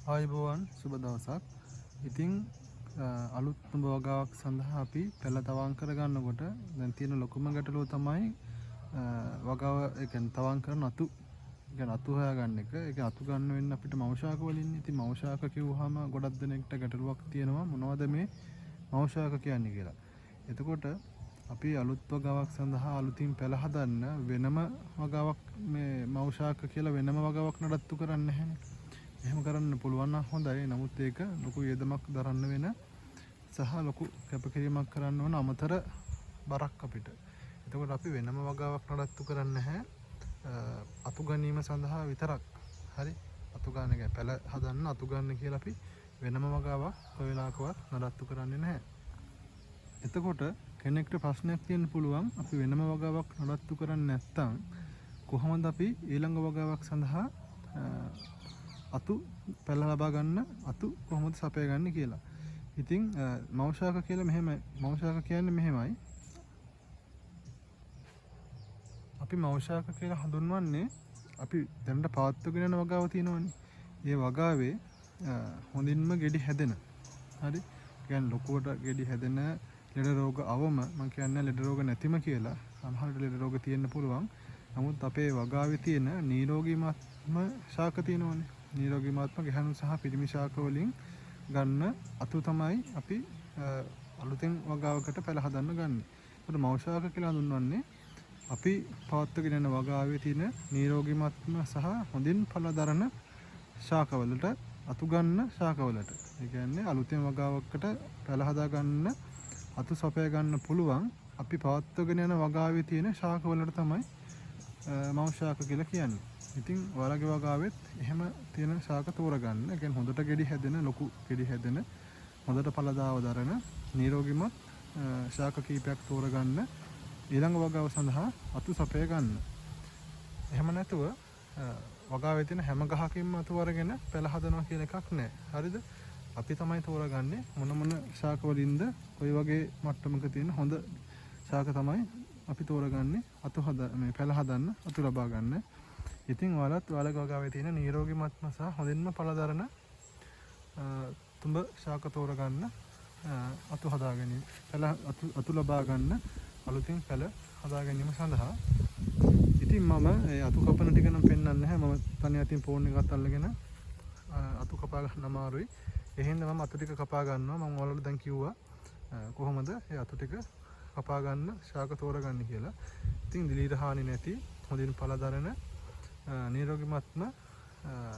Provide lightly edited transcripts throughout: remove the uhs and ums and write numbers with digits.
ආයුබෝවන් සුබ දවසක්. ඉතින් අලුත් තුඹ වගාවක් සඳහා අපි පැල තවං කරගන්නකොට දැන් තියෙන ලොකුම ගැටලුව තමයි වගාව ඒ කියන්නේ තවං කරන අතු. ඒ කියන්නේ අතු හොයාගන්න එක. ඒක අතු ගන්න වෙන්න අපිට මෞෂාක වලින්. ඉතින් මෞෂාක කිව්වහම ගොඩක් දෙනෙක්ට ගැටලුවක් තියෙනවා මොනවද මේ මෞෂාක කියන්නේ කියලා. එතකොට අපි අලුත් වගාවක් සඳහා අලුතින් පැල හදන්න වෙනම වගාවක් මේ මෞෂාක කියලා වෙනම වගාවක් නඩත්තු කරන්න නැහැනේ. එහෙම කරන්න පුළුවන් නම් හොඳයි. නමුත් ඒක ලොකු වියදමක් දරන්න වෙන සහ ලොකු කැපකිරීමක් කරන්න ඕන අමතර බරක් අපිට. එතකොට අපි වෙනම වගාවක් නඩත්තු කරන්නේ නැහැ. අතු ගැනීම සඳහා විතරක්. හරි. අතු ගන්න එක පැල හදන්න අතු ගන්න කියලා අපි වෙනම වගාවක් කොයි වෙලාවකවත් නඩත්තු කරන්නේ නැහැ. එතකොට කෙනෙක්ට ප්‍රශ්නයක් තියෙන්න පුළුවන් අපි වෙනම වගාවක් නඩත්තු කරන්නේ නැත්නම් කොහොමද අපි ඊළඟ වගාවක් සඳහා අතු පැල ලබා ගන්න අතු කොහොමද සපය ගන්න කියලා. ඉතින් මෞෂාක කියලා මෙහෙමයි. මෞෂාක කියන්නේ මෙහෙමයි. අපි මෞෂාක කියලා හඳුන්වන්නේ අපි දැනට පවත්වගෙන යන වගාව තියෙනවනේ. ඒ වගාවේ හොඳින්ම ගෙඩි හැදෙන. හරි. කියන්නේ ලොකුවට ගෙඩි හැදෙන ලෙඩ රෝග අවම මම කියන්නේ ලෙඩ රෝග නැතිම කියලා. සමහරවිට ලෙඩ රෝග තියෙන්න පුළුවන්. නමුත් අපේ වගාවේ තියෙන නිරෝගීමත්ම ශාක තියෙනවනේ. නිරෝගීමාත්ම ගැහැණු සහ පිරිමි ශාක වලින් ගන්න අතු තමයි අපි අලුතෙන් වගාවකට පැල හදන්න ගන්න. ඒකට මෞෂාක කියලා හඳුන්වන්නේ අපි පවත්වගෙන යන වගාවේ තියෙන නිරෝගීමාත්ම සහ හොඳින් ඵල දරන ශාකවලට අතු ගන්න ශාකවලට. ඒ කියන්නේ අලුතෙන් වගාවකට පැල හදා ගන්න අතු සපය ගන්න පුළුවන් අපි පවත්වගෙන යන වගාවේ තියෙන ශාකවලට තමයි මෞෂාක කියලා කියන්නේ. ඉතින් ඔයාලගේ වගාවෙත් එහෙම තියෙන ශාක තෝරගන්න. ඒ කියන්නේ හොඳට ගෙඩි හැදෙන, ලොකු ගෙඩි හැදෙන, හොඳට ඵලදාව දරන, නිරෝගීමත් ශාක කීපයක් තෝරගන්න. ඊළඟ වගාව සඳහා අතු සපය ගන්න. එහෙම නැතුව වගාවේ තියෙන හැම ගහකින්ම අතු අරගෙන පැල හදනවා කියන එකක් නැහැ. හරිද? අපි තමයි තෝරගන්නේ මොන ශාක වලින්ද කොයි වගේ මට්ටමක තියෙන හොඳ ශාක තමයි අපි තෝරගන්නේ අතු මේ පැල හදන්න, අතු ලබා ගන්න. ඉතින් ඔයාලගේ වගාවේ තියෙන නිරෝගීමත්ම සහ හොඳින්ම ඵලදරන තුඹ ශාක තෝරගන්න අතු හදා ගැනීම පැල අතු ලබා ගන්න අලුතින් පැල හදා ගැනීම සඳහා ඉතින් මම ඒ අතු කපන ටික නම් පෙන්වන්නේ නැහැ. මම තනිය අතින් ෆෝන් එකත් අල්ලගෙන අතු කපා ගන්න අමාරුයි. එහෙනම් මම අතු ටික කපා ගන්නවා. මම ඔයාලට දැන් කිව්වා කොහොමද මේ අතු ටික කපා ගන්න ශාක තෝරගන්නේ කියලා. ඉතින් දිලීර හානි නැති හොඳින් ඵලදරන නිරෝගීමත්ම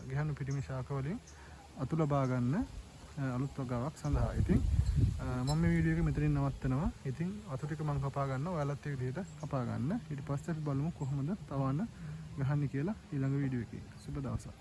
ගැහැණු පිටිමි ශාක වලින් අතු ලබා ගන්න අලුත් වගාවක් සඳහා. ඉතින් මම මේ වීඩියෝ එක මෙතනින් නවත්තනවා. ඉතින් අතු ටික මම කපා ගන්නවා. ඔයාලත් ඒ විදිහට කපා ගන්න. ඊට පස්සේ අපි බලමු කොහොමද තවන්න ගහන්නේ කියලා ඊළඟ වීඩියෝ එකේ. සුබ දවසක්.